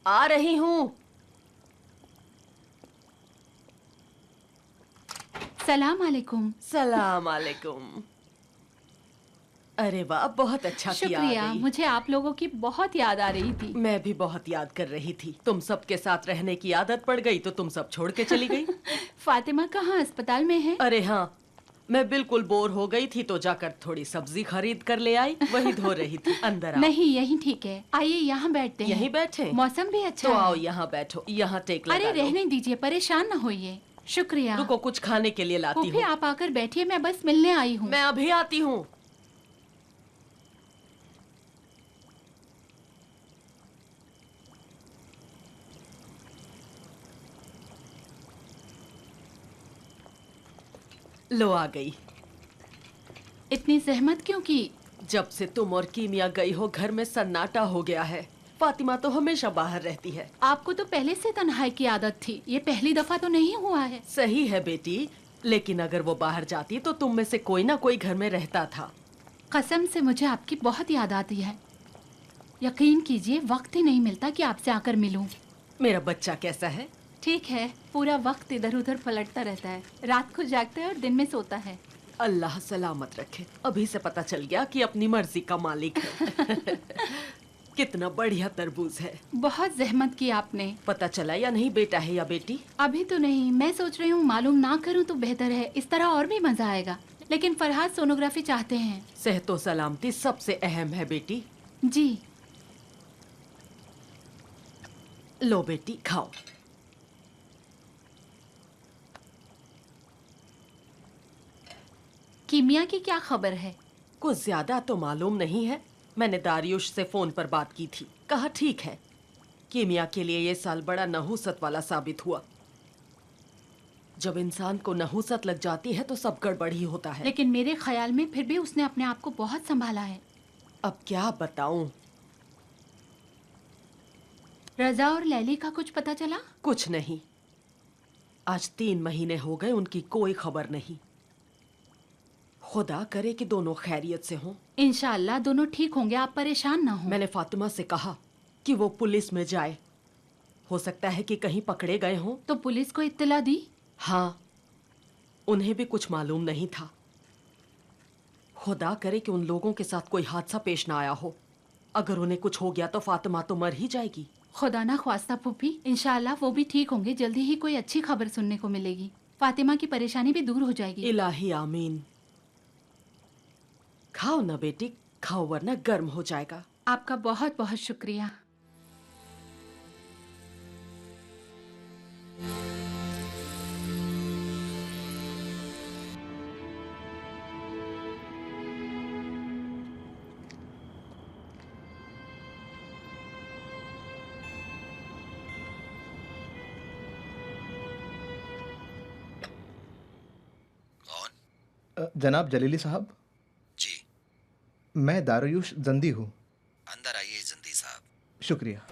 आ रही हूँ। सलाम अलैकुम। सलाम अलैकुम। अरे वाह, बहुत अच्छा किया, आ शुक्रिया, गई। मुझे आप लोगों की बहुत याद आ रही थी। मैं भी बहुत याद कर रही थी। तुम सबके साथ रहने की आदत पड़ गई तो तुम सब छोड़ के चली गई। फातिमा कहाँ अस्पताल में है? अरे हाँ, मैं बिल्कुल बोर हो गई थी तो जाकर थोड़ी सब्जी खरीद कर ले आई, वही धो रही थी। अंदर आओ। नहीं, यहीं ठीक है। आइए यहाँ बैठते हैं। यहीं बैठे? मौसम भी अच्छा तो है। आओ यहाँ बैठो, यहाँ टेक अरे लगा लो। रहने दीजिए, परेशान न होइए। शुक्रिया। रुको, कुछ खाने के लिए लाती फूफी हूँ। आप आकर बैठिए, मैं बस मिलने आई हूँ। मैं अभी आती हूँ। लो आ गई। इतनी जहमत क्यों की? जब से तुम और कीमिया गई हो घर में सन्नाटा हो गया है। फातिमा तो हमेशा बाहर रहती है। आपको तो पहले से तन्हाई की आदत थी, ये पहली दफा तो नहीं हुआ है। सही है बेटी, लेकिन अगर वो बाहर जाती तो तुम में से कोई ना कोई घर में रहता था। कसम से मुझे आपकी बहुत याद आती है। यकीन कीजिए, वक्त ही नहीं मिलता कि आपसे आकर मिलूं। मेरा बच्चा कैसा है? ठीक है, पूरा वक्त इधर उधर पलटता रहता है। रात को जागता है और दिन में सोता है। अल्लाह सलामत रखे। अभी से पता चल गया कि अपनी मर्जी का मालिक है। कितना बढ़िया तरबूज है। बहुत जहमत की आपने। पता चला या नहीं बेटा है या बेटी? अभी तो नहीं, मैं सोच रही हूँ मालूम ना करूँ तो बेहतर है, इस तरह और भी मजा आएगा। लेकिन फरहाद सोनोग्राफी चाहते हैं। सेहतो सलामती सबसे अहम है बेटी। जी। लो बेटी खाओ। कीमिया की क्या खबर है? कुछ ज्यादा तो मालूम नहीं है। मैंने दारियुश से फोन पर बात की थी, कहा ठीक है। कीमिया के लिए ये साल बड़ा नहुसत वाला साबित हुआ। जब इंसान को नहुसत लग जाती है तो सब गड़बड़ ही होता है। लेकिन मेरे ख्याल में फिर भी उसने अपने आप को बहुत संभाला है। अब क्या बताऊं? रजा और लैली का कुछ पता चला? कुछ नहीं। आज 3 महीने हो गए, उनकी कोई खबर नहीं। खुदा करे कि दोनों खैरियत से हों। इंशाअल्लाह दोनों ठीक होंगे, आप परेशान ना हो। मैंने फातिमा से कहा कि वो पुलिस में जाए। हो सकता है कि कहीं पकड़े गए हों। तो पुलिस को इत्तला दी? हाँ, उन्हें भी कुछ मालूम नहीं था। खुदा करे कि उन लोगों के साथ कोई हादसा पेश ना आया हो। अगर उन्हें कुछ हो गया तो फातिमा तो मर ही जाएगी। खुदा ना ख्वास्ता फूफी, इंशाअल्लाह वो भी ठीक होंगे। जल्दी ही कोई अच्छी खबर सुनने को मिलेगी। फातिमा की परेशानी भी दूर हो जाएगी। इलाही आमीन। खाओ ना बेटी, खाओ वरना गर्म हो जाएगा। आपका बहुत बहुत शुक्रिया। जनाब जलीली साहब, जी। मैं दारुयुश जंदी हूँ। अंदर आइए जंदी साहब। शुक्रिया।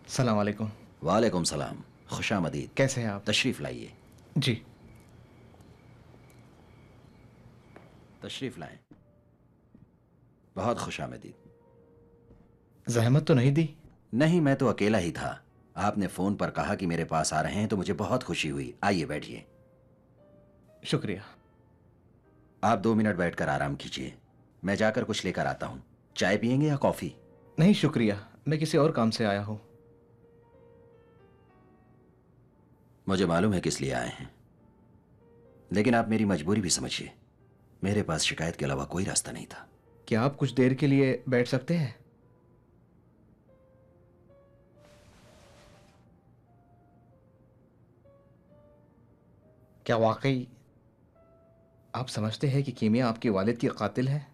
सलाम वालेकुम। वालेकुम सलाम, खुशामदीद। कैसे हैं आप? तशरीफ लाइए। जी। तशरीफ लाएं। बहुत खुशामदीद। जहमत तो नहीं दी? नहीं, मैं तो अकेला ही था। आपने फोन पर कहा कि मेरे पास आ रहे हैं तो मुझे बहुत खुशी हुई। आइए बैठिए। शुक्रिया। आप 2 मिनट बैठकर आराम कीजिए, मैं जाकर कुछ लेकर आता हूं। चाय पियेंगे या कॉफी? नहीं शुक्रिया, मैं किसी और काम से आया हूँ। मुझे मालूम है किस लिए आए हैं, लेकिन आप मेरी मजबूरी भी समझिए। मेरे पास शिकायत के अलावा कोई रास्ता नहीं था। क्या आप कुछ देर के लिए बैठ सकते हैं? क्या वाकई आप समझते हैं कि कीमिया आपके वालिद की कातिल है?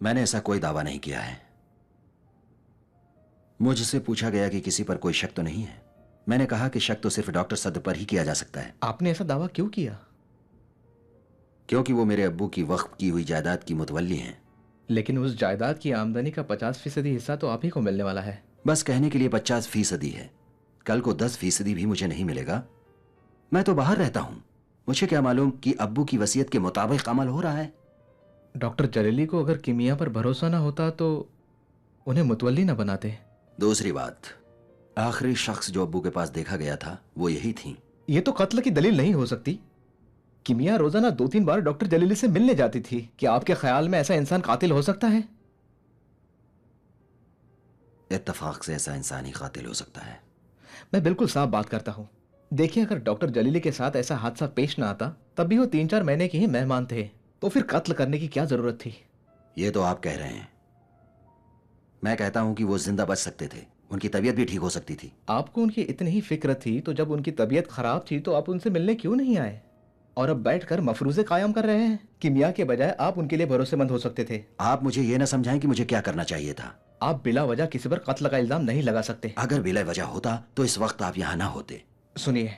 मैंने ऐसा कोई दावा नहीं किया है। मुझसे पूछा गया कि किसी पर कोई शक तो नहीं है। मैंने कहा कि शक तो सिर्फ डॉक्टर सद पर ही किया जा सकता है। आपने ऐसा दावा क्यों किया? क्योंकि वो मेरे अब्बू की वक्फ की हुई जायदाद की मुतवल्ली हैं। लेकिन उस जायदाद की आमदनी का 50% हिस्सा तो आप ही को मिलने वाला है। बस कहने के लिए 50% है, कल को 10% भी मुझे नहीं मिलेगा। मैं तो बाहर रहता हूं, मुझे क्या मालूम कि अब्बू की वसीयत के मुताबिक अमल हो रहा है। डॉक्टर जलीली को अगर कीमिया पर भरोसा ना होता तो उन्हें मुतवल्ली ना बनाते। दूसरी बात, आखिरी शख्स जो अब्बू के पास देखा गया था वो यही थी। ये तो कत्ल की दलील नहीं हो सकती। कीमिया रोजाना 2-3 बार डॉक्टर जलीली से मिलने जाती थी। क्या आपके ख्याल में ऐसा इंसान कातिल हो सकता है? इत्तफाक से ऐसा इंसान ही कातिल हो सकता है। मैं बिल्कुल साफ बात करता हूँ। देखिए, अगर डॉक्टर जलीली के साथ ऐसा हादसा पेश ना आता, तब भी वो 3-4 महीने के ही मेहमान थे, तो फिर कत्ल करने की क्या जरूरत थी? ये तो आप कह रहे हैं, मैं कहता हूं कि वो जिंदा बच सकते थे, उनकी तबीयत भी ठीक हो सकती थी। आपको उनकी इतनी ही फिक्र थी तो जब उनकी तबीयत खराब थी तो आप उनसे मिलने क्यों नहीं आए? और अब बैठकर मफरूजे कायम कर रहे हैं। कीमिया के बजाय आप उनके लिए भरोसेमंद हो सकते थे। आप मुझे ये ना समझाएं कि मुझे क्या करना चाहिए था। आप बिला वजह किसी पर कत्ल का इल्जाम नहीं लगा सकते। अगर बिला वजह होता तो इस वक्त आप यहां ना होते। सुनिए,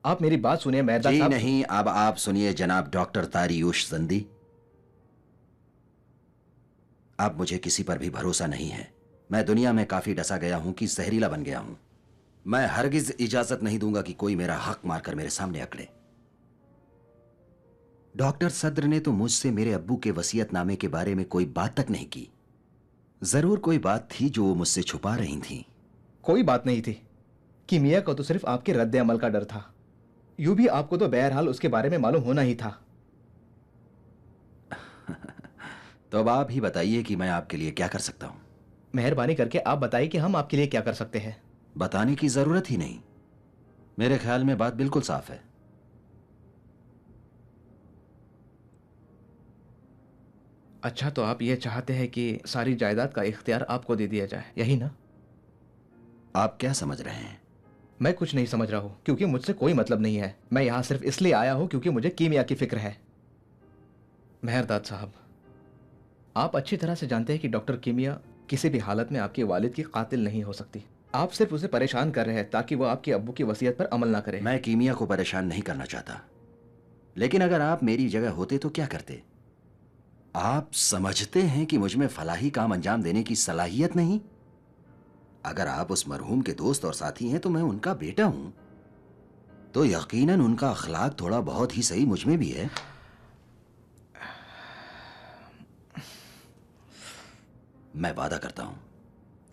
आप मेरी बात सुनिए मेहरदा जी साहब। नहीं, अब आप सुनिए जनाब डॉक्टर तारियुश जंदी। अब मुझे किसी पर भी भरोसा नहीं है। मैं दुनिया में काफी डसा गया हूं कि जहरीला बन गया हूं। मैं हरगिज इजाजत नहीं दूंगा कि कोई मेरा हक मारकर मेरे सामने अकड़े। डॉक्टर सद्र ने तो मुझसे मेरे अब्बू के वसीयतनामे के बारे में कोई बात तक नहीं की। जरूर कोई बात थी जो वो मुझसे छुपा रही थी। कोई बात नहीं थी। कीमिया को तो सिर्फ आपके रद्द अमल का डर था। यूं भी आपको तो बहरहाल उसके बारे में मालूम होना ही था। तो अब आप ही बताइए कि मैं आपके लिए क्या कर सकता हूं। मेहरबानी करके आप बताइए कि हम आपके लिए क्या कर सकते हैं। बताने की जरूरत ही नहीं, मेरे ख्याल में बात बिल्कुल साफ है। अच्छा, तो आप ये चाहते हैं कि सारी जायदाद का इख्तियार आपको दे दिया जाए, यही ना? आप क्या समझ रहे हैं? मैं कुछ नहीं समझ रहा हूं, क्योंकि मुझसे कोई मतलब नहीं है। मैं यहां सिर्फ इसलिए आया हूं क्योंकि मुझे कीमिया की फिक्र है। मेहरदाद साहब, आप अच्छी तरह से जानते हैं कि डॉक्टर कीमिया किसी भी हालत में आपके वालिद की कातिल नहीं हो सकती। आप सिर्फ उसे परेशान कर रहे हैं ताकि वो आपके अब्बू की वसीयत पर अमल ना करे। मैं कीमिया को परेशान नहीं करना चाहता, लेकिन अगर आप मेरी जगह होते तो क्या करते? आप समझते हैं कि मुझ में फलाही काम अंजाम देने की सलाहियत नहीं? अगर आप उस मरहूम के दोस्त और साथी हैं तो मैं उनका बेटा हूं, तो यकीनन उनका अखलाक थोड़ा बहुत ही सही मुझ में भी है। मैं वादा करता हूं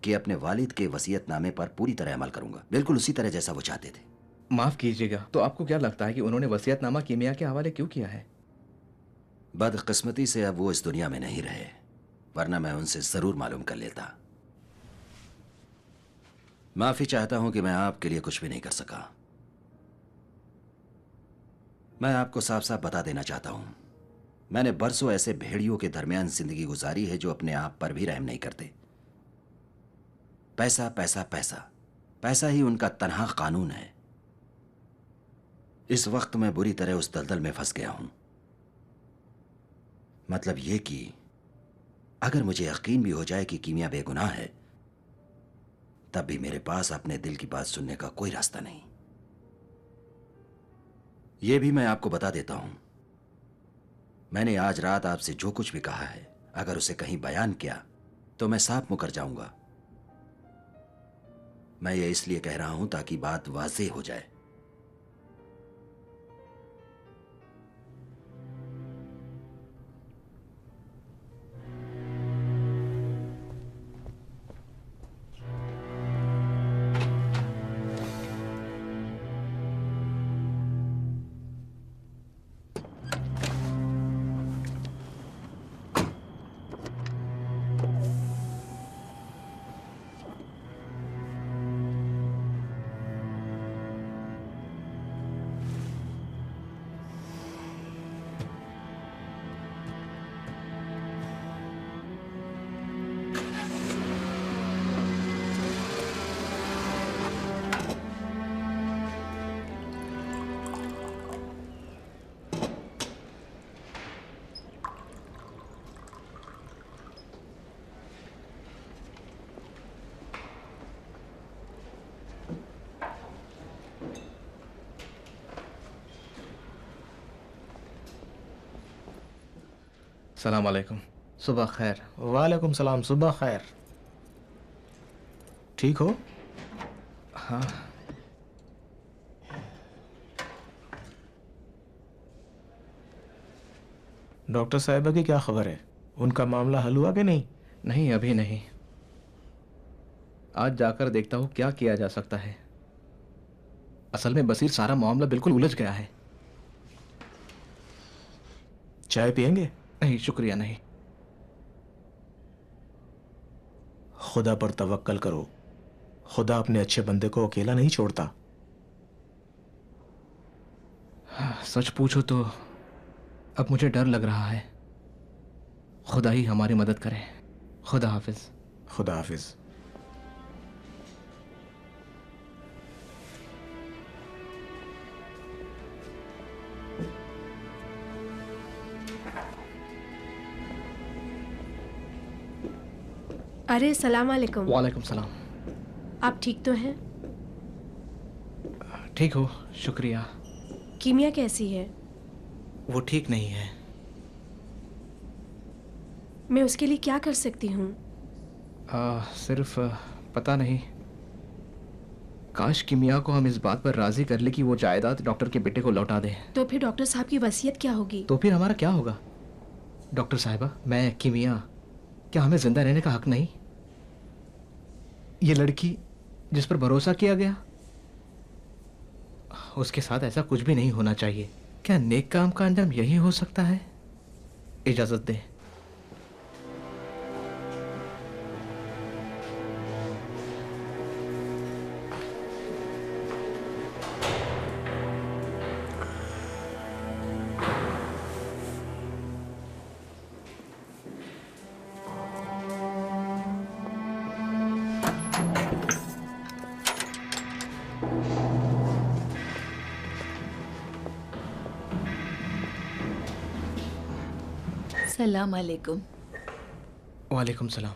कि अपने वालिद के वसीयतनामे पर पूरी तरह अमल करूंगा, बिल्कुल उसी तरह जैसा वो चाहते थे। माफ कीजिएगा, तो आपको क्या लगता है कि उन्होंने वसीयतनामा कीमिया के हवाले क्यों किया है? बदकिस्मती से अब वो इस दुनिया में नहीं रहे, वरना मैं उनसे जरूर मालूम कर लेता। माफी चाहता हूं कि मैं आपके लिए कुछ भी नहीं कर सका। मैं आपको साफ साफ बता देना चाहता हूं, मैंने बरसों ऐसे भेड़ियों के दरमियान जिंदगी गुजारी है जो अपने आप पर भी रहम नहीं करते। पैसा पैसा पैसा, पैसा ही उनका तन्हा कानून है। इस वक्त मैं बुरी तरह उस दलदल में फंस गया हूं। मतलब यह कि अगर मुझे यकीन भी हो जाए कि कीमिया बेगुनाह है, तब भी मेरे पास अपने दिल की बात सुनने का कोई रास्ता नहीं। यह भी मैं आपको बता देता हूं, मैंने आज रात आपसे जो कुछ भी कहा है, अगर उसे कहीं बयान किया तो मैं साफ मुकर जाऊंगा। मैं ये इसलिए कह रहा हूं ताकि बात वाज़ेह हो जाए। सलाम अलैकुम। सुबह खैर। वालेकुम सलाम, सुबह खैर। ठीक हो? हाँ। डॉक्टर साहिबा की क्या खबर है? उनका मामला हल हुआ कि नहीं? नहीं, अभी नहीं। आज जाकर देखता हूँ क्या किया जा सकता है। असल में बसीर, सारा मामला बिल्कुल उलझ गया है। चाय पियेंगे? नहीं शुक्रिया, नहीं। खुदा पर तवक्कल करो। खुदा अपने अच्छे बंदे को अकेला नहीं छोड़ता। सच पूछो तो अब मुझे डर लग रहा है। खुदा ही हमारी मदद करे। खुदा हाफिज। खुदा हाफिज। अरे सलाम अलैकुम। वालेकुम सलाम। आप ठीक तो हैं? ठीक हो, शुक्रिया। कीमिया कैसी है? वो ठीक नहीं है। मैं उसके लिए क्या कर सकती हूँ? सिर्फ पता नहीं, काश किमिया को हम इस बात पर राजी कर ले कि वो जायदाद डॉक्टर के बेटे को लौटा दे। तो फिर डॉक्टर साहब की वसीयत क्या होगी? तो फिर हमारा क्या होगा? डॉक्टर साहिबा, मैं, किमिया, क्या हमें जिंदा रहने का हक नहीं? ये लड़की जिस पर भरोसा किया गया, उसके साथ ऐसा कुछ भी नहीं होना चाहिए। क्या नेक काम का अंजाम यही हो सकता है? इजाजत दें। सलाम अलैकुम। वालेकुम सलाम।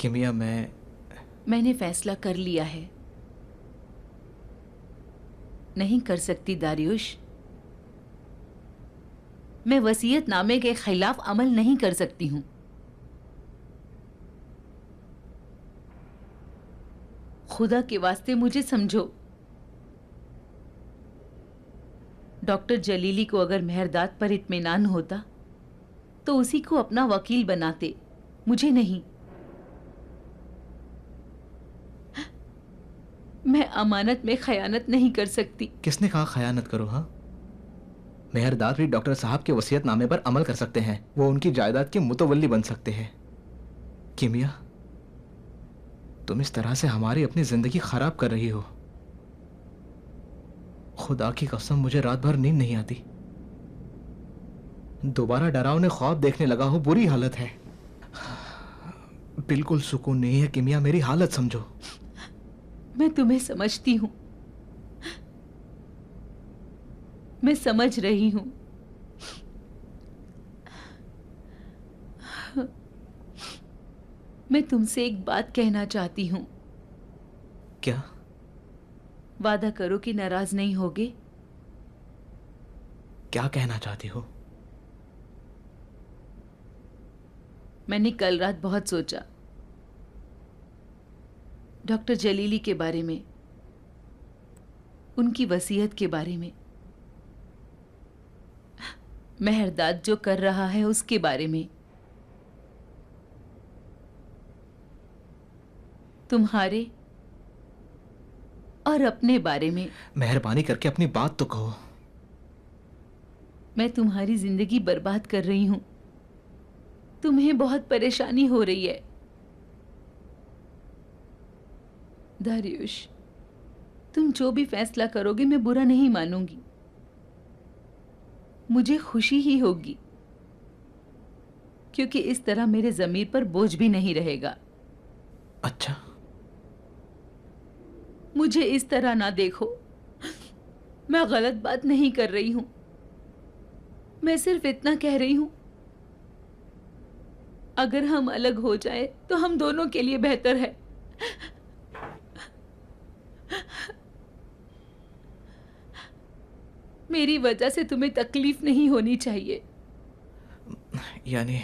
किमिया, मैंने फैसला कर लिया है। नहीं कर सकती दारियुश। मैं वसीयतनामे के खिलाफ अमल नहीं कर सकती हूँ। खुदा के वास्ते मुझे समझो। डॉक्टर जलीली को अगर मेहरदाद पर इत्मीनान होता तो उसी को अपना वकील बनाते, मुझे नहीं। मैं अमानत में खयानत नहीं कर सकती। किसने कहा खयानत करो? हाँ, मेहरदाद भी डॉक्टर साहब के वसीयतनामे पर अमल कर सकते हैं। वो उनकी जायदाद के मुतवल्ली बन सकते हैं। किमिया, तुम इस तरह से हमारी अपनी जिंदगी खराब कर रही हो। खुदा की कसम, मुझे रात भर नींद नहीं आती। दोबारा डरावने ख्वाब देखने लगा हूं। बुरी हालत है, बिल्कुल सुकून नहीं है। किमिया, मेरी हालत समझो। मैं तुम्हें समझती हूं, मैं समझ रही हूं। मैं तुमसे एक बात कहना चाहती हूं। क्या? वादा करो कि नाराज नहीं होगे। क्या कहना चाहती हो? मैंने कल रात बहुत सोचा डॉक्टर जलीली के बारे में, उनकी वसीयत के बारे में, मेहरदाद जो कर रहा है उसके बारे में, तुम्हारे और अपने बारे में। मेहरबानी करके अपनी बात तो कहो। मैं तुम्हारी जिंदगी बर्बाद कर रही हूं। तुम्हें बहुत परेशानी हो रही है दारियुश। तुम जो भी फैसला करोगे मैं बुरा नहीं मानूंगी, मुझे खुशी ही होगी, क्योंकि इस तरह मेरे ज़मीर पर बोझ भी नहीं रहेगा। अच्छा, मुझे इस तरह ना देखो, मैं गलत बात नहीं कर रही हूं। मैं सिर्फ इतना कह रही हूं, अगर हम अलग हो जाए तो हम दोनों के लिए बेहतर है। मेरी वजह से तुम्हें तकलीफ नहीं होनी चाहिए। यानी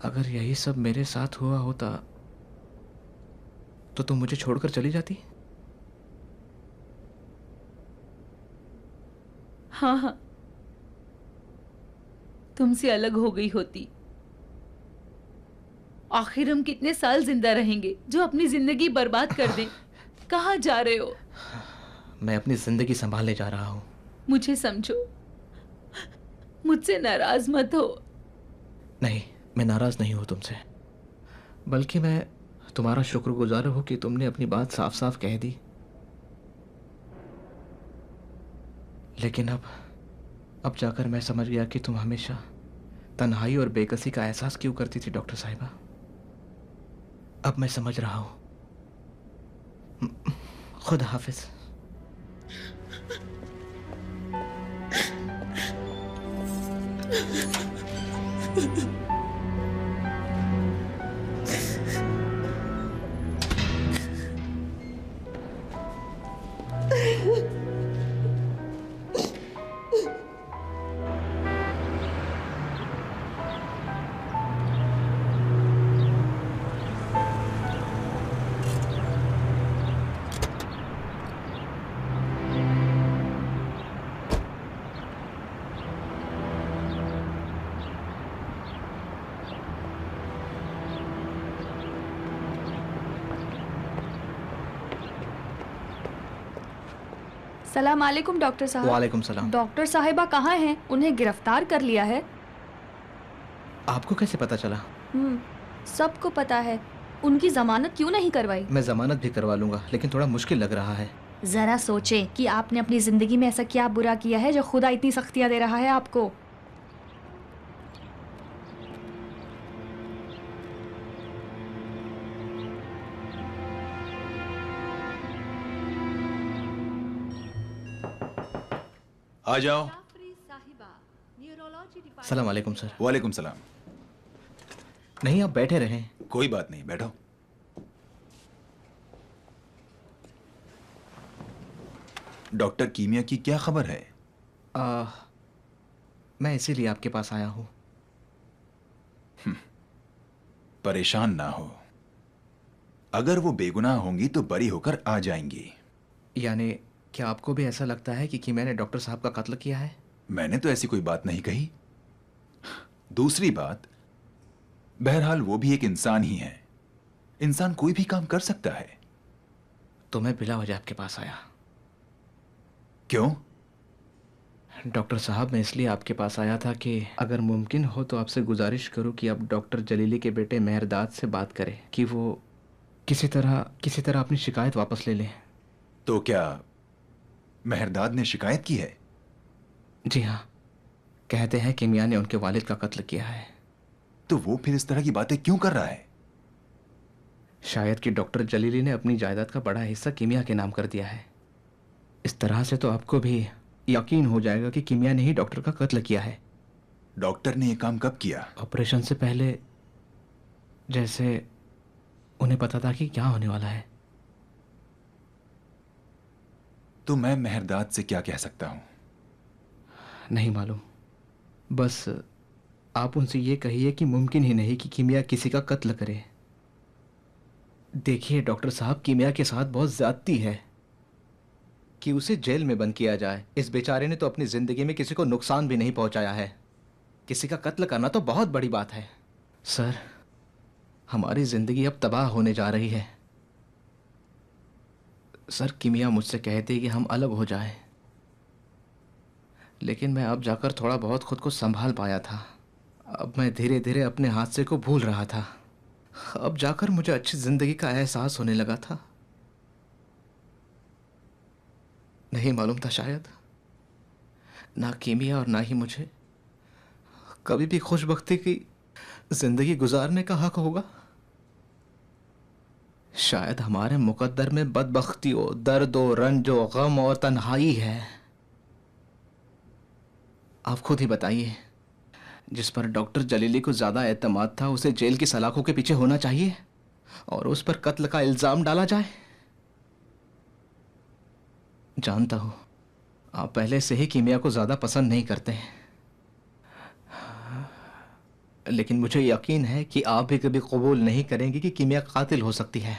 अगर यही सब मेरे साथ हुआ होता तो तुम मुझे छोड़कर चली जाती? हाँ हाँ, तुमसे अलग हो गई होती। आखिर हम कितने साल जिंदा रहेंगे जो अपनी जिंदगी बर्बाद कर दें। कहाँ जा रहे हो? मैं अपनी जिंदगी संभालने जा रहा हूं। मुझे समझो, मुझसे नाराज मत हो। नहीं, मैं नाराज नहीं हूं तुमसे, बल्कि मैं तुम्हारा शुक्रगुजार हूं कि तुमने अपनी बात साफ साफ कह दी। लेकिन अब जाकर मैं समझ गया कि तुम हमेशा तन्हाई और बेकसी का एहसास क्यों करती थी डॉक्टर साहिबा। अब मैं समझ रहा हूं। खुदा हाफिज। सलाम अलैकुम डॉक्टर साहब। वालेकुम सलाम। डॉक्टर साहिबा कहाँ हैं? उन्हें गिरफ्तार कर लिया है। आपको कैसे पता चला? सबको पता है। उनकी जमानत क्यों नहीं करवाई? मैं जमानत भी करवा लूंगा, लेकिन थोड़ा मुश्किल लग रहा है। जरा सोचें कि आपने अपनी जिंदगी में ऐसा क्या बुरा किया है जो खुदा इतनी सख्तियां दे रहा है आपको। आ जाओ। सलाम अलैकुम सर। वालेकुम सलाम। नहीं, आप बैठे रहें। कोई बात नहीं, बैठो। डॉक्टर कीमिया की क्या खबर है? मैं इसीलिए आपके पास आया हूं। परेशान ना हो। अगर वो बेगुनाह होंगी तो बरी होकर आ जाएंगी। यानी क्या आपको भी ऐसा लगता है कि मैंने डॉक्टर साहब का कत्ल किया है? मैंने तो ऐसी कोई बात नहीं कही। दूसरी बात, बहरहाल वो भी एक इंसान ही है। इंसान कोई भी काम कर सकता है। तो मैं बिला वजह आपके पास आया। क्यों? डॉक्टर साहब, मैं इसलिए आपके पास आया था कि अगर मुमकिन हो तो आपसे गुजारिश करूं कि आप डॉक्टर जलीली के बेटे मेहरदाद से बात करें कि वो किसी तरह अपनी शिकायत वापस ले लें। तो क्या मेहरदाद ने शिकायत की है? जी हाँ, कहते हैं कि मियाँ ने उनके वालिद का कत्ल किया है। तो वो फिर इस तरह की बातें क्यों कर रहा है? शायद कि डॉक्टर जलीली ने अपनी जायदाद का बड़ा हिस्सा किमिया के नाम कर दिया है। इस तरह से तो आपको भी यकीन हो जाएगा कि किमिया ने ही डॉक्टर का कत्ल किया है। डॉक्टर ने यह काम कब किया? ऑपरेशन से पहले, जैसे उन्हें पता था कि क्या होने वाला है। तो मैं मेहरदाद से क्या कह सकता हूं? नहीं मालूम। बस आप उनसे ये कहिए कि मुमकिन ही नहीं कि किमिया किसी का कत्ल करे। देखिए डॉक्टर साहब, किमिया के साथ बहुत ज्यादती है कि उसे जेल में बंद किया जाए। इस बेचारे ने तो अपनी जिंदगी में किसी को नुकसान भी नहीं पहुंचाया है। किसी का कत्ल करना तो बहुत बड़ी बात है। सर, हमारी जिंदगी अब तबाह होने जा रही है। सर, किमिया मुझसे कहती कि हम अलग हो जाएं, लेकिन मैं अब जाकर थोड़ा बहुत खुद को संभाल पाया था। अब मैं धीरे धीरे अपने हादसे को भूल रहा था। अब जाकर मुझे अच्छी जिंदगी का एहसास होने लगा था। नहीं मालूम था शायद ना किमिया और ना ही मुझे कभी भी खुशबख्ती की जिंदगी गुजारने का हक होगा। शायद हमारे मुकद्दर में बदबख्तियों, दर्दों, रंजो, गम और तन्हाई है। आप खुद ही बताइए, जिस पर डॉक्टर जलीली को ज्यादा एतमाद था उसे जेल की सलाखों के पीछे होना चाहिए और उस पर कत्ल का इल्जाम डाला जाए। जानता हूं आप पहले से ही कीमिया को ज्यादा पसंद नहीं करते हैं, लेकिन मुझे यकीन है कि आप भी कभी कबूल नहीं करेंगे कि कीमिया कातिल हो सकती है।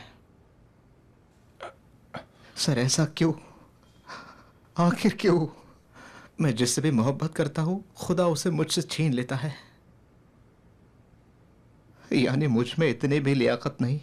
सर ऐसा क्यों, आखिर क्यों? मैं जिससे भी मोहब्बत करता हूं खुदा उसे मुझसे छीन लेता है। यानी मुझ में इतनी भी लियाकत नहीं।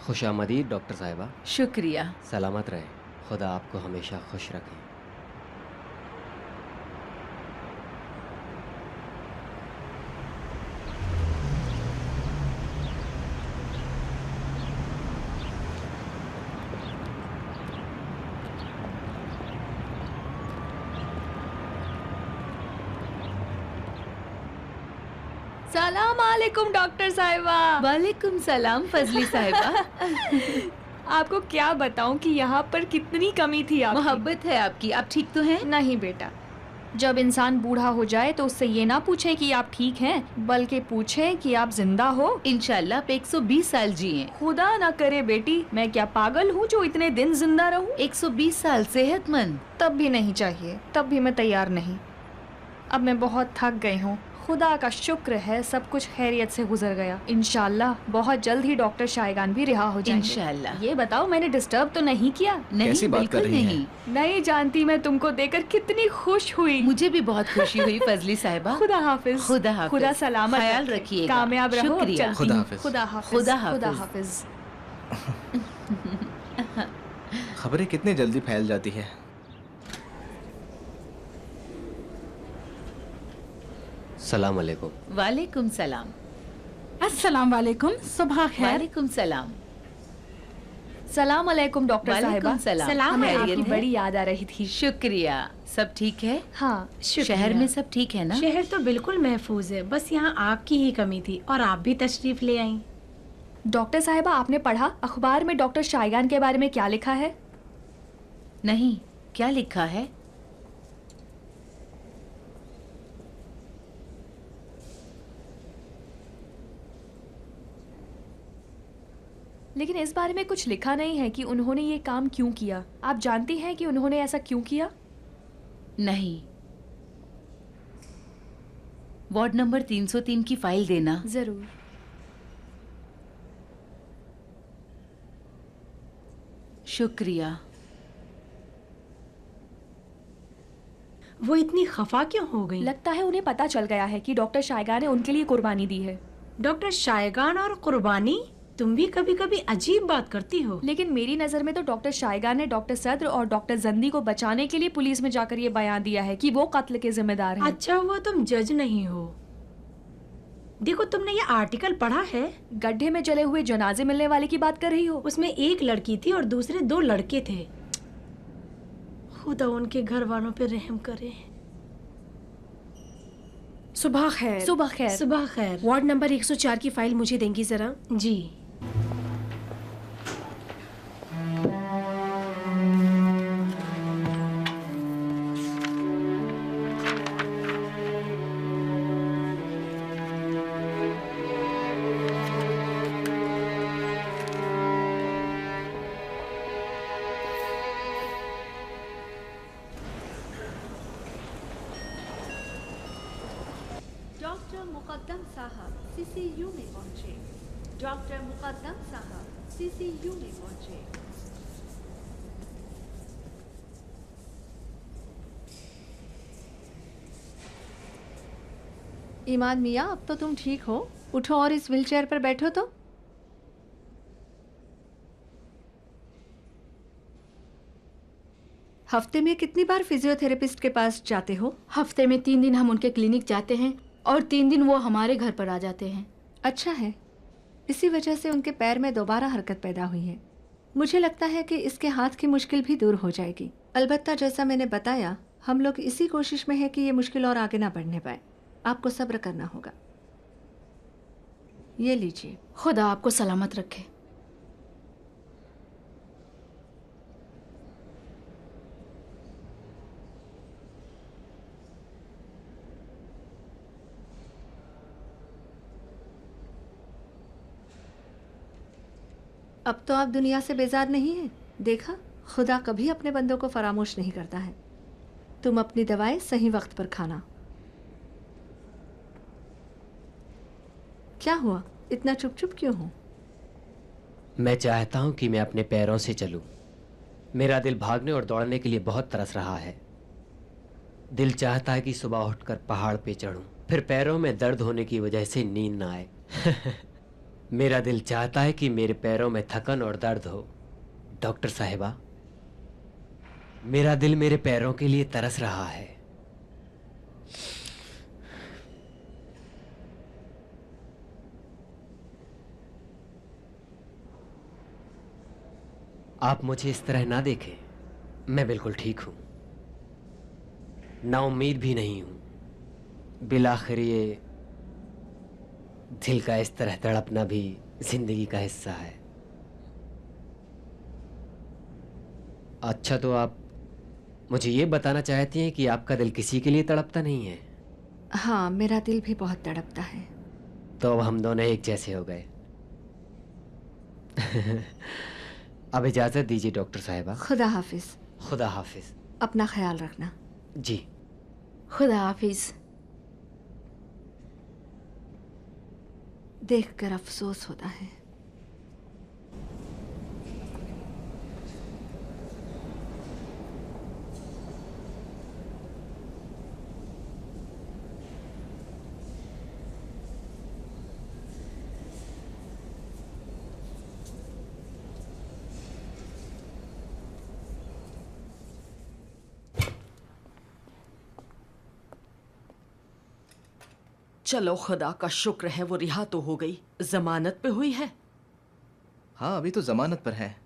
खुशामदीद डॉक्टर साहिबा। शुक्रिया। सलामत रहे, खुदा आपको हमेशा खुश रखे। सलाम अलैकुम डॉक्टर साहिबा। वालेकुम सलाम फजली साहिबा। आपको क्या बताऊं कि यहाँ पर कितनी कमी थी आपकी। मोहब्बत है आपकी। आप ठीक तो हैं? नहीं बेटा, जब इंसान बूढ़ा हो जाए तो उससे ये ना पूछे कि आप ठीक हैं, बल्कि पूछे कि आप जिंदा हो। इंशाल्लाह आप 120 साल जिए। खुदा ना करे बेटी, मैं क्या पागल हूँ जो इतने दिन जिंदा रहूं? 120 साल सेहतमंद। तब भी नहीं चाहिए, तब भी मैं तैयार नहीं। अब मैं बहुत थक गई हूँ। खुदा का शुक्र है सब कुछ खैरियत से गुजर गया। इंशाल्लाह बहुत जल्द ही डॉक्टर शायगान भी रिहा हो जाएंगे। इंशाल्लाह। ये बताओ मैंने डिस्टर्ब तो नहीं किया? नहीं, कैसी बात कर बिल्कुल रही नहीं। नहीं जानती मैं तुमको देखकर कितनी खुश हुई। मुझे भी बहुत खुशी हुई फजली साहिबा। खुदा हाफिज। खुदा हाफिज। खुदा सलामत ख्याल रखे। रखिएगा। कामयाब रहो। शुक्रिया। चलती खुदा हूँ। हाफिज। खुदा हाफिज। खुदा खुदा हाफिज। हाफिज। खबरें कितनी जल्दी फैल जाती है। सलाम अलैकुम। वालेकुम सलाम। अस्सलाम वालेकुम। सुबह खैर। वालेकुम सलाम। सलाम अलैकुम डॉक्टर साहिबा। वालेकुम सलाम। हमें खैरियत आपकी है? बड़ी याद आ रही थी। शुक्रिया। सब ठीक है? हाँ शहर में सब ठीक है ना? शहर तो बिल्कुल महफूज है, बस यहाँ आपकी ही कमी थी और आप भी तशरीफ ले आई। डॉक्टर साहिबा आपने पढ़ा अखबार में डॉक्टर शायगान के बारे में क्या लिखा है? नहीं, क्या लिखा है? लेकिन इस बारे में कुछ लिखा नहीं है कि उन्होंने ये काम क्यों किया। आप जानती हैं कि उन्होंने ऐसा क्यों किया? नहीं। वार्ड नंबर 303 की फाइल देना। जरूर। शुक्रिया। वो इतनी खफा क्यों हो गई? लगता है उन्हें पता चल गया है कि डॉक्टर शायगान ने उनके लिए कुर्बानी दी है। डॉक्टर शायगान और कुर्बानी, तुम भी कभी कभी अजीब बात करती हो। लेकिन मेरी नजर में तो डॉक्टर शायगान ने डॉक्टर सद्र और डॉक्टर जंदी को बचाने के लिए पुलिस में जाकर ये बयान दिया है कि वो कत्ल के जिम्मेदार हैं। अच्छा हुआ तुम जज नहीं हो। देखो तुमने ये आर्टिकल पढ़ा है? गड्ढे में जले हुए जनाजे मिलने वाले की बात कर रही हो? उसमें एक लड़की थी और दूसरे 2 लड़के थे। खुदा उनके घर वालों पे रहम करे। सुबह खैर। सुबह खैर। सुबह खैर। वार्ड नंबर 104 की फाइल मुझे देंगी जरा? जी। डॉक्टर मुकद्दम साहब सीसीयू में पहुंचे। डॉक्टर मुकद्दम साहब सीसीयू में पहुंचे। ईमान मियाँ, अब तो तुम ठीक हो, उठो और इस व्हीलचेयर पर बैठो तो। हफ्ते में कितनी बार फिजियोथेरेपिस्ट के पास जाते हो? हफ्ते में 3 दिन हम उनके क्लिनिक जाते हैं और 3 दिन वो हमारे घर पर आ जाते हैं। अच्छा है, इसी वजह से उनके पैर में दोबारा हरकत पैदा हुई है। मुझे लगता है कि इसके हाथ की मुश्किल भी दूर हो जाएगी। अलबत्ता जैसा मैंने बताया, हम लोग इसी कोशिश में हैं कि ये मुश्किल और आगे ना बढ़ने पाए। आपको सब्र करना होगा। ये लीजिए। खुदा आपको सलामत रखे। अब तो आप दुनिया से बेजार नहीं हैं। देखा, खुदा कभी अपने बंदों को फरामोश नहीं करता है। तुम अपनी दवाएं सही वक्त पर खाना। क्या हुआ, इतना चुप चुप क्यों हो? मैं चाहता हूं कि मैं अपने पैरों से चलूं। मेरा दिल भागने और दौड़ने के लिए बहुत तरस रहा है। दिल चाहता है कि सुबह उठकर पहाड़ पे चढ़ूं, फिर पैरों में दर्द होने की वजह से नींद ना आए। मेरा दिल चाहता है कि मेरे पैरों में थकन और दर्द हो। डॉक्टर साहिबा, मेरा दिल मेरे पैरों के लिए तरस रहा है। आप मुझे इस तरह ना देखें, मैं बिल्कुल ठीक हूं, ना उम्मीद भी नहीं हूं। बिलाखिर ये दिल का इस तरह तड़पना भी जिंदगी का हिस्सा है। अच्छा, तो आप मुझे ये बताना चाहती हैं कि आपका दिल किसी के लिए तड़पता नहीं है? हाँ, मेरा दिल भी बहुत तड़पता है। तो अब हम दोनों एक जैसे हो गए। अब इजाजत दीजिए डॉक्टर साहिबा। खुदा हाफिज। खुदा हाफिज। अपना ख्याल रखना। जी। खुदा हाफिज। देखकर अफसोस होता है। चलो, खुदा का शुक्र है वो रिहा तो हो गई। जमानत पे हुई है? हाँ, अभी तो जमानत पर है।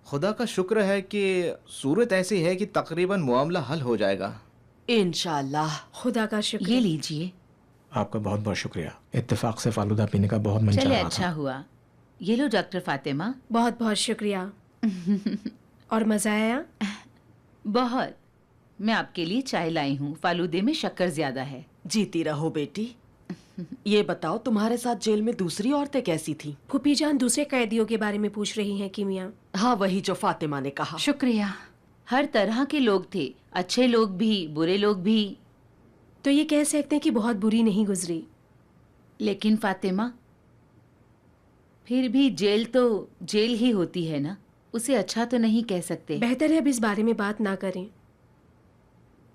खुदा का शुक्र है कि सूरत ऐसी है कि तकरीबन मामला हल हो जाएगा इंशाल्लाह। खुदा का शुक्र। ये लीजिए। आपका बहुत बहुत शुक्रिया। इत्तेफाक से फालूदा पीने का बहुत मन चाह चले, रहा अच्छा था। हुआ। ये लो डॉक्टर फातिमा। बहुत बहुत शुक्रिया। और मजा आया? बहुत। मैं आपके लिए चाय लाई हूँ, फालूदे में शक्कर ज्यादा है। जीती रहो बेटी। ये बताओ, तुम्हारे साथ जेल में दूसरी औरतें कैसी थी? फूफी जान दूसरे कैदियों के बारे में पूछ रही हैं कीमिया। हाँ, वही जो फातिमा ने कहा। शुक्रिया। हर तरह के लोग थे, अच्छे लोग भी, बुरे लोग भी। तो ये कह सकते हैं कि बहुत बुरी नहीं गुजरी। लेकिन फातिमा, फिर भी जेल तो जेल ही होती है ना, उसे अच्छा तो नहीं कह सकते। बेहतर है अब इस बारे में बात ना करें।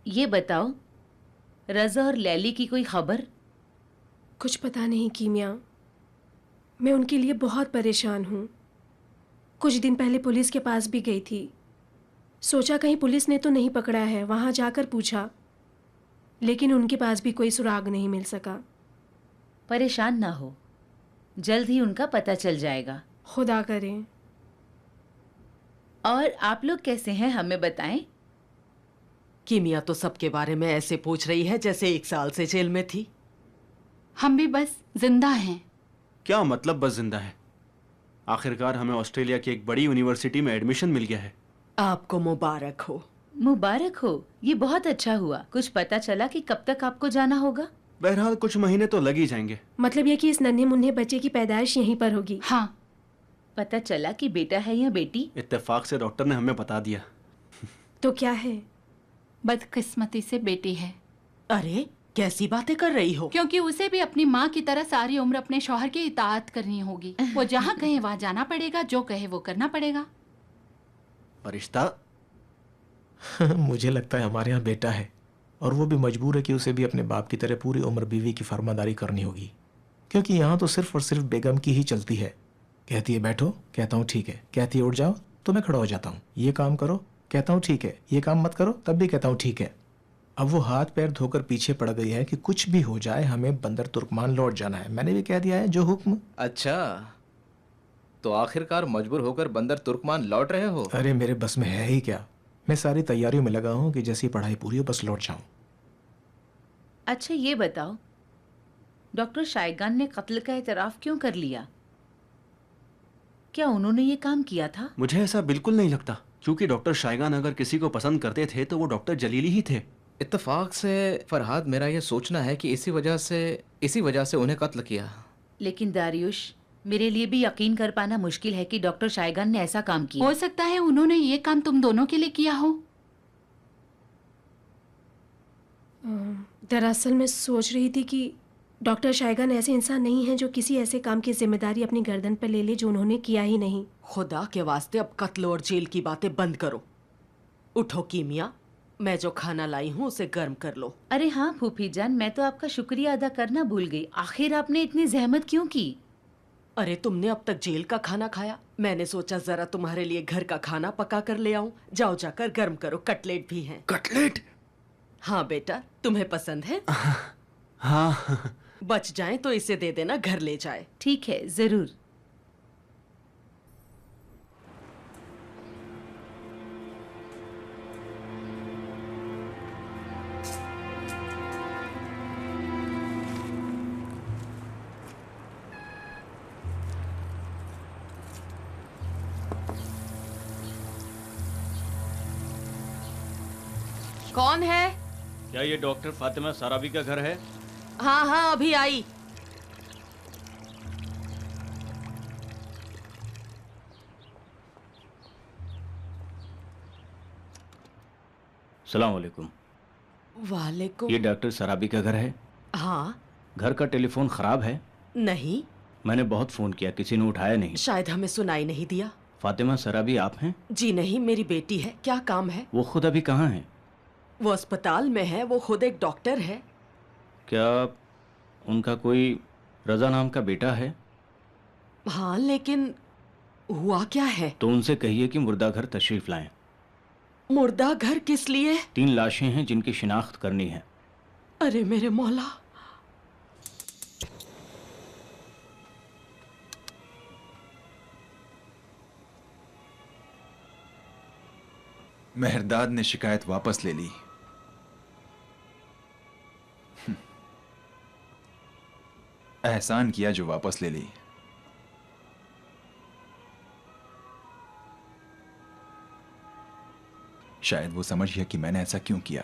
ये बताओ, रज़ा और लैली की कोई खबर? कुछ पता नहीं कीमिया, मैं उनके लिए बहुत परेशान हूँ। कुछ दिन पहले पुलिस के पास भी गई थी, सोचा कहीं पुलिस ने तो नहीं पकड़ा है, वहाँ जाकर पूछा, लेकिन उनके पास भी कोई सुराग नहीं मिल सका। परेशान ना हो, जल्द ही उनका पता चल जाएगा। खुदा करे। और आप लोग कैसे हैं, हमें बताएं। कीमिया तो सबके बारे में ऐसे पूछ रही है जैसे 1 साल से जेल में थी। हम भी बस जिंदा हैं। क्या मतलब बस जिंदा है? आखिरकार हमें ऑस्ट्रेलिया की एक बड़ी यूनिवर्सिटी में एडमिशन मिल गया है। आपको मुबारक हो। मुबारक हो, ये बहुत अच्छा हुआ। कुछ पता चला कि कब तक आपको जाना होगा? बहरहाल कुछ महीने तो लग ही जाएंगे। मतलब ये कि इस नन्हे मुन्ने बच्चे की पैदाइश यहीं पर होगी? हाँ। पता चला कि बेटा है या बेटी? इत्तेफाक से डॉक्टर ने हमें बता दिया। तो क्या है? बदकिस्मती से बेटी है। अरे कैसी बातें कर रही हो? क्योंकि उसे भी अपनी माँ की तरह सारी उम्र अपने शौहर की इताअत करनी होगी। वो जहाँ कहे वहाँ जाना पड़ेगा, जो कहे वो करना पड़ेगा। फरिश्ता, मुझे लगता है हमारे यहाँ बेटा है। और वो भी मजबूर है कि उसे भी अपने बाप की तरह पूरी उम्र बीवी की फरमादारी करनी होगी, क्योंकि यहाँ तो सिर्फ और सिर्फ बेगम की ही चलती है। कहती है बैठो, कहता हूँ ठीक है। कहती है उठ जाओ, तो मैं खड़ा हो जाता हूँ। ये काम करो, कहता हूँ ठीक है। ये काम मत करो, तब भी कहता हूँ ठीक है। अब वो हाथ पैर धोकर पीछे पड़ गई है कि कुछ भी हो जाए हमें बंदर तुर्कमान लौट जाना है। मैंने भी कह दिया है जो हुक्म। अच्छा, तो आखिरकार मजबूर होकर बंदर तुर्कमान लौट रहे हो? अरे मेरे बस में है ही क्या, मैं सारी तैयारियों में लगा हूँ कि जैसी पढ़ाई पूरी हो बस लौट जाऊं। अच्छा ये बताओ, डॉक्टर शायगान ने कत्ल का एतराफ क्यों कर लिया? क्या उन्होंने ये काम किया था? मुझे ऐसा बिल्कुल नहीं लगता, क्योंकि डॉक्टर शायगान अगर किसी को पसंद करते थे तो वो डॉक्टर जलीली ही थे। इत्तेफाक से फरहाद, मेरा ये सोचना है कि इसी वजह से उन्हें कत्ल किया। लेकिन दारियुश, मेरे लिए भी यकीन कर पाना मुश्किल है कि डॉक्टर शायगान ने ऐसा काम किया। हो सकता है उन्होंने ये काम तुम दोनों के लिए किया हो। दरअसल मैं सोच रही थी कि डॉक्टर शायगान ऐसे इंसान नहीं हैं जो किसी ऐसे काम की जिम्मेदारी अपनी गर्दन पर ले ले जो उन्होंने किया ही नहीं। खुदा के वास्ते अब कत्ल और जेल की बातें बंद करो। उठो कीमिया, मैं जो खाना लाई हूँ उसे गर्म कर लो। अरे हाँ फूफी जान, मैं तो आपका शुक्रिया अदा करना भूल गई। आखिर आपने इतनी जहमत क्यों की? अरे तुमने अब तक जेल का खाना खाया, मैंने सोचा जरा तुम्हारे लिए घर का खाना पका कर ले आऊं। जाओ जाकर गर्म करो, कटलेट भी हैं। कटलेट? हाँ बेटा, तुम्हें पसंद है? हाँ। बच जाए तो इसे दे देना, घर ले जाए। ठीक है, जरूर। कौन है? क्या ये डॉक्टर फातिमा साराबी का घर है? हाँ हाँ, अभी आई। सलाम वालेकुम। वालेकुम। ये डॉक्टर सराबी का घर है? हाँ। घर का टेलीफोन खराब है? नहीं। मैंने बहुत फोन किया, किसी ने उठाया नहीं। शायद हमें सुनाई नहीं दिया। फातिमा सराबी आप हैं? जी नहीं, मेरी बेटी है। क्या काम है? वो खुद अभी कहाँ हैं? वो अस्पताल में है, वो खुद एक डॉक्टर है। क्या उनका कोई रजा नाम का बेटा है? हाँ, लेकिन हुआ क्या है? तो उनसे कहिए कि मुर्दा घर तशरीफ लाएं। मुर्दा घर किस लिए? 3 लाशें हैं जिनकी शिनाख्त करनी है। अरे मेरे मौला। मेहरदाद ने शिकायत वापस ले ली। एहसान किया जो वापस ले ली। शायद वो समझ गया कि मैंने ऐसा क्यों किया।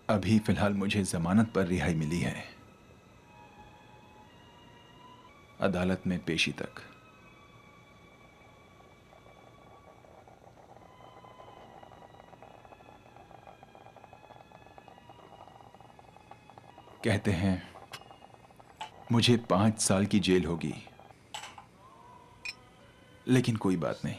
अभी फिलहाल मुझे जमानत पर रिहाई मिली है, अदालत में पेशी तक। कहते हैं मुझे 5 साल की जेल होगी, लेकिन कोई बात नहीं।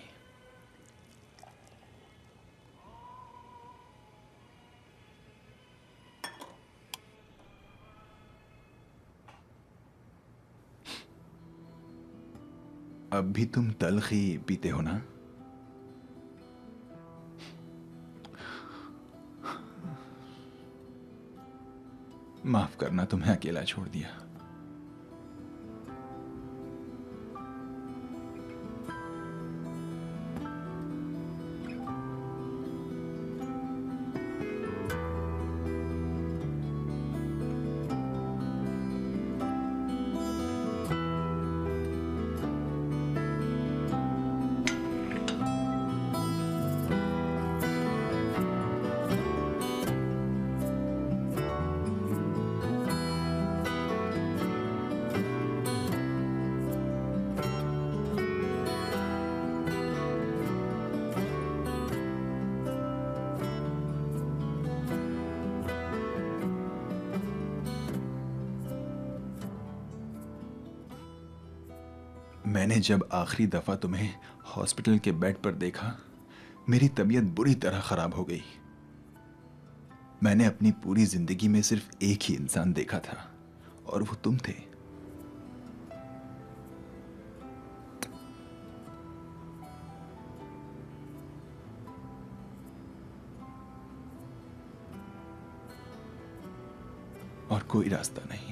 अब भी तुम तलखी पीते हो ना? माफ करना, तुम्हें अकेला छोड़ दिया। मैंने जब आखिरी दफा तुम्हें हॉस्पिटल के बेड पर देखा, मेरी तबीयत बुरी तरह खराब हो गई। मैंने अपनी पूरी जिंदगी में सिर्फ एक ही इंसान देखा था और वो तुम थे। और कोई रास्ता नहीं।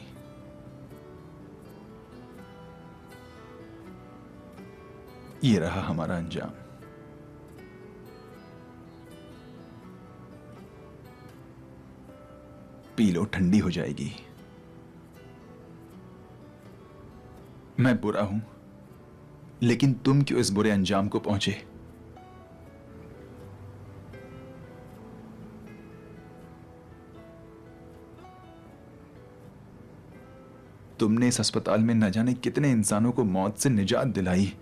ये रहा हमारा अंजाम। पी लो, ठंडी हो जाएगी। मैं बुरा हूं, लेकिन तुम क्यों इस बुरे अंजाम को पहुंचे? तुमने इस अस्पताल में न जाने कितने इंसानों को मौत से निजात दिलाई।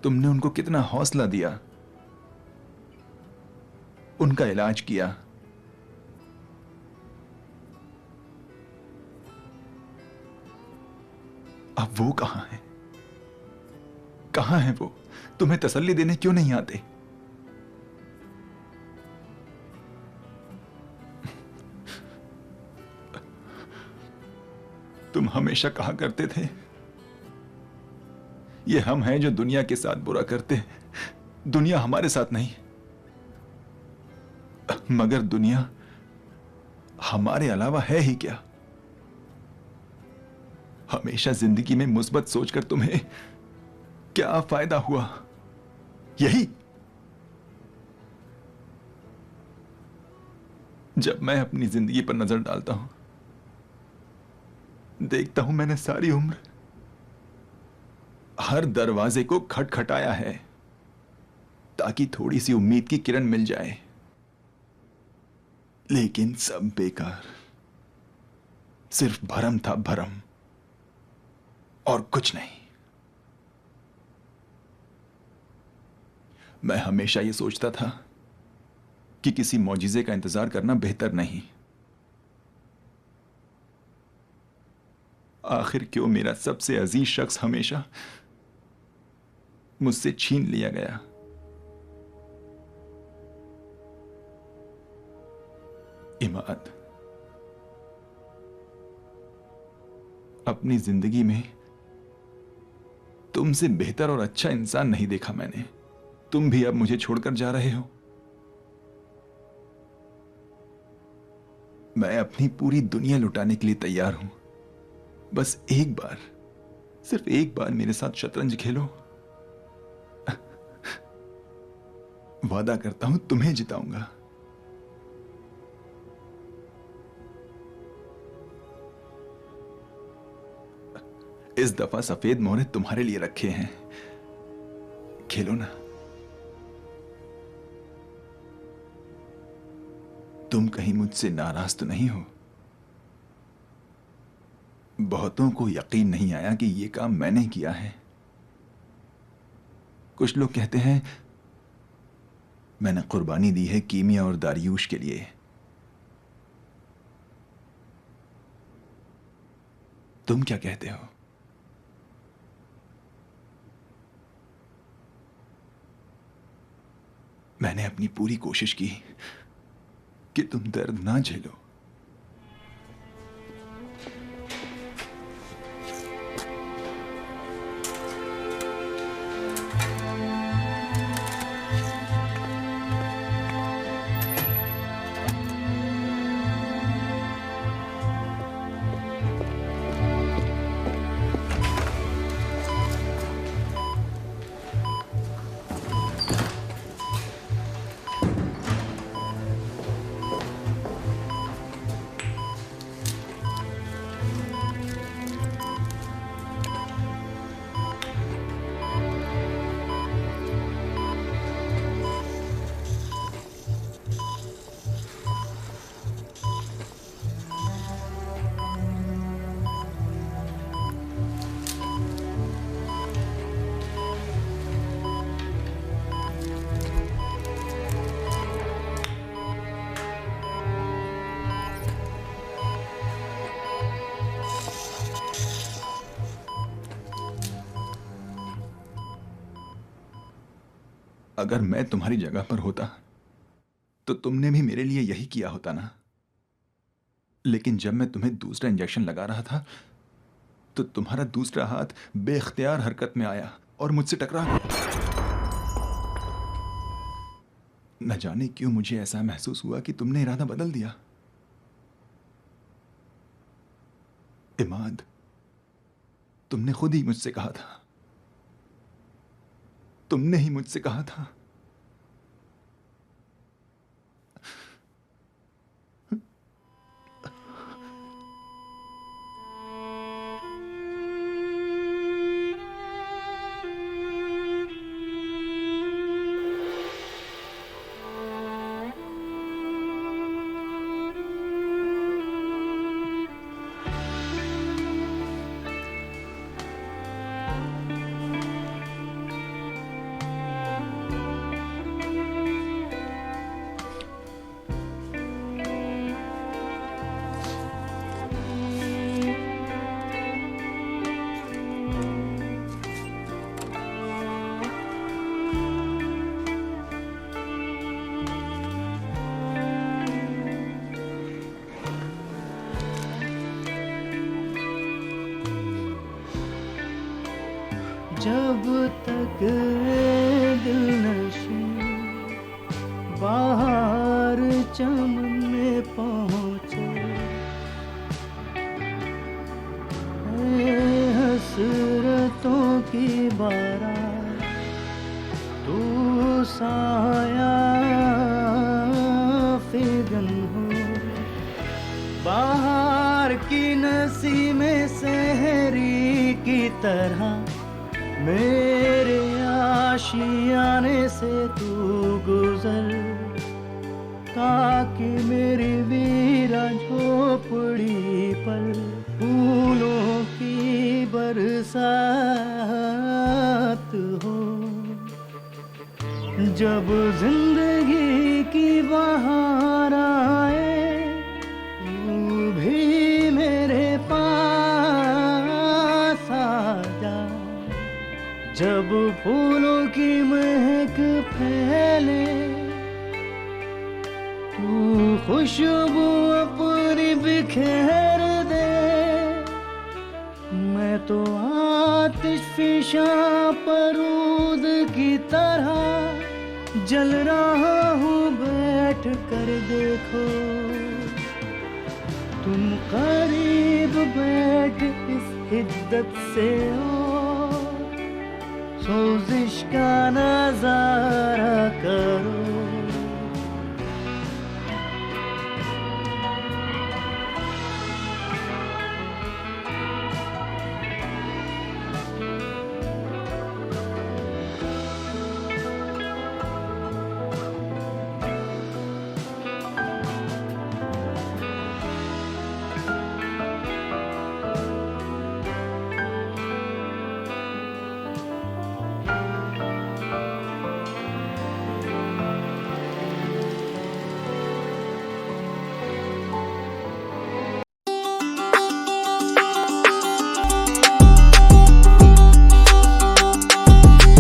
तुमने उनको कितना हौसला दिया, उनका इलाज किया। अब वो कहां है? कहां है वो? तुम्हें तसल्ली देने क्यों नहीं आते? तुम हमेशा कहा करते थे, ये हम हैं जो दुनिया के साथ बुरा करते हैं, दुनिया हमारे साथ नहीं। मगर दुनिया हमारे अलावा है ही क्या? हमेशा जिंदगी में मुस्बत सोचकर तुम्हें क्या फायदा हुआ? यही जब मैं अपनी जिंदगी पर नजर डालता हूं, देखता हूं मैंने सारी उम्र हर दरवाजे को खटखटाया है ताकि थोड़ी सी उम्मीद की किरण मिल जाए, लेकिन सब बेकार। सिर्फ भरम था, भरम और कुछ नहीं। मैं हमेशा यह सोचता था कि किसी मौजिज़े का इंतजार करना बेहतर नहीं। आखिर क्यों मेरा सबसे अजीज शख्स हमेशा मुझसे छीन लिया गया? इमाद, अपनी जिंदगी में तुमसे बेहतर और अच्छा इंसान नहीं देखा मैंने। तुम भी अब मुझे छोड़कर जा रहे हो। मैं अपनी पूरी दुनिया लुटाने के लिए तैयार हूं। बस एक बार, सिर्फ एक बार मेरे साथ शतरंज खेलो। वादा करता हूं तुम्हें जिताऊंगा। इस दफा सफेद मोहरे तुम्हारे लिए रखे हैं, खेलो ना। तुम कहीं मुझसे नाराज तो नहीं हो? बहुतों को यकीन नहीं आया कि यह काम मैंने किया है। कुछ लोग कहते हैं मैंने कुर्बानी दी है कीमिया और दारियूश के लिए। तुम क्या कहते हो? मैंने अपनी पूरी कोशिश की कि तुम दर्द ना झेलो। अगर मैं तुम्हारी जगह पर होता तो तुमने भी मेरे लिए यही किया होता ना। लेकिन जब मैं तुम्हें दूसरा इंजेक्शन लगा रहा था तो तुम्हारा दूसरा हाथ बेख्तियार हरकत में आया और मुझसे टकरा गया। न जाने क्यों मुझे ऐसा महसूस हुआ कि तुमने इरादा बदल दिया। इमाद, तुमने खुद ही मुझसे कहा था, तुमने ही मुझसे कहा था जब तक दिलनशी बाहर चमन में पहुँचे, हसरतों की बारात तू साया फिगन हो, बाहर की नसीमें सहरी की तरह मेरे आशियाने से तू गुजर, ताकि मेरी वीरा झोपड़ी पर फूलों की बरसात हो। जब जिंदगी की बहार आए तू भी मेरे पास आ जा, जब फूलों की महक फैले तू खुशबू अपनी बिखेर दे, मैं तो आतिशफिशा परूद की तरह जल रहा हूँ, बैठ कर देखो तुम करीब बैठ इस हिद्दत से सोजिश का नजारा करो।